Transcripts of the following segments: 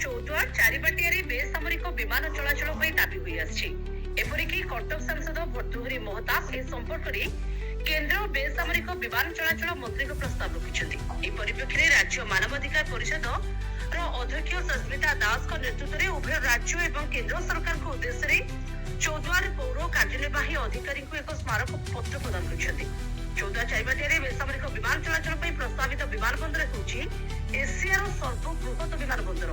चौद्वार चारिबाटिया बेसामरिक विमान चलाचल दाबी हुई आसपरिकी कटक सांसद भर्तृहरि महताब ए संपर्क में केंद्र बेसामरिक विमान चलाचल मंत्री को प्रस्ताव रखिंट। परिप्रेक्षी में राज्य मानवाधिकार परिषद अध्यक्ष सस्मिता दास नेतृत्व में उभय राज्य एवं केंद्र सरकार को उद्देश्य चौद्वार पौर कार्यनिर्वाही अधिकारी को एक स्मारक पत्र प्रदान कर चौद्वार चारिबाटिया बेसामरिक विमान चलाचल प्रस्तावित विमान बंदर होउछि एशियार सर्वबृहत विमान बंदर।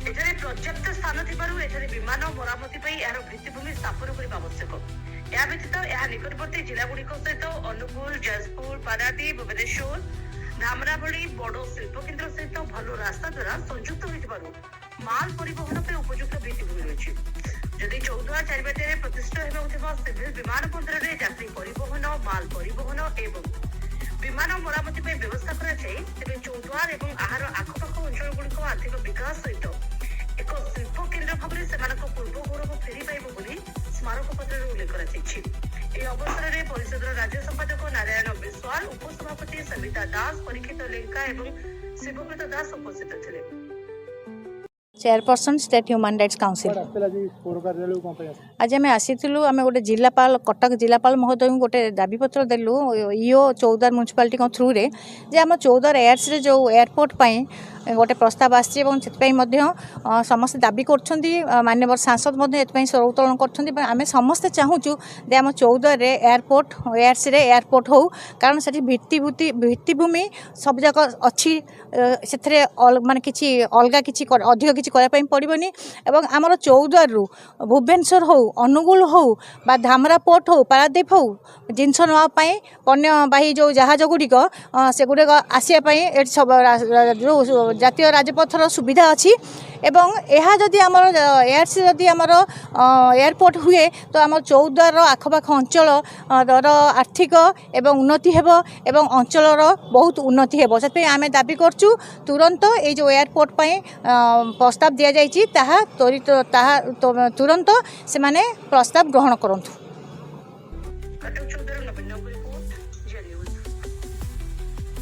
एठारे पर्याप्त स्थान थिबारु एठारे विमान मरामती पई यार भित्तिभूमि स्थापन करबा आवश्यक। या व्यतीत यह निकटवर्ती जिलागुड़िक सहित अनुगुल, जाजपुर, पारादीप, भुवनेश्वर, धामराबड़ी बड़ शिल्पकेन्द्र सहित भल रास्ता द्वारा संयुक्त होइथिबारु माल परिवहन पे उपयुक्त भित्तिभूमि रहिछि। जदि चौद्वार चारिबाटिया प्रतिष्ठा हेबाउथिबा सिविल विमान बंदर रे यात्री परिवहन, माल परिवहन एवं विमान मरामती पे व्यवस्था करा जाय तेबे चौद्वार एवं आहार आखपाख अंचल गुड़िक आर्थिक विकास सहित एक शिल्प केन्द्र भाव में पूर्व गौरव फेरी पाइब बोली स्मारक पत्र उल्लेख कर अवसर में परिषद राज्य संपादक नारायण विश्वाल, उपसभापति समिता दास, परीक्षित लेंका एवं शिवव्रत दास उपस्थित थे। Chairperson state human rights council आज आम आसीलु आम गोटे जिलापाल कटक जिलापाल महोदय गोटे दाबीपत्र देलु ईओ चौद्वार म्यूनिसिपालिटी थ्रू रे जे आम चौद्वार एयर्स रे जो एयरपोर्ट पाई गोटे प्रस्ताव आसी समस्त दाबी कर माननीय सांसद स्वर उत्तोलन कर समस्ते चाहूँ जे आम चौद्वार एयरपोर्ट एयर्स रे एयरपोर्ट हो कारण से भित्तिभूमि सब जाक अच्छी से माने किसी अलग किसी अधिक किसी करने पड़ोनी एवं आमर चौद्वार रु भुवनेश्वर हो, अनुगुल हो बा धामरा पोर्ट हो, पारादीप हो जिनस नापी पण्यवाही जो जहाज गुड़िक से गुड़िक आसवाई जो जातीय राजपथर सुविधा अच्छी एवं यह जदि आमर एयर्स जदि आमर एयरपोर्ट हुए तो आम चौद्वार आखपाख अंचल आर्थिक एवं उन्नति हेब एवं अंचलर बहुत उन्नति हेब से आम दाबी करचु तुरंत ये जो एयरपोर्ट पाई प्रस्ताव दि जाइए ताहा त्वरित तुरंत से माने प्रस्ताव ग्रहण करंतु।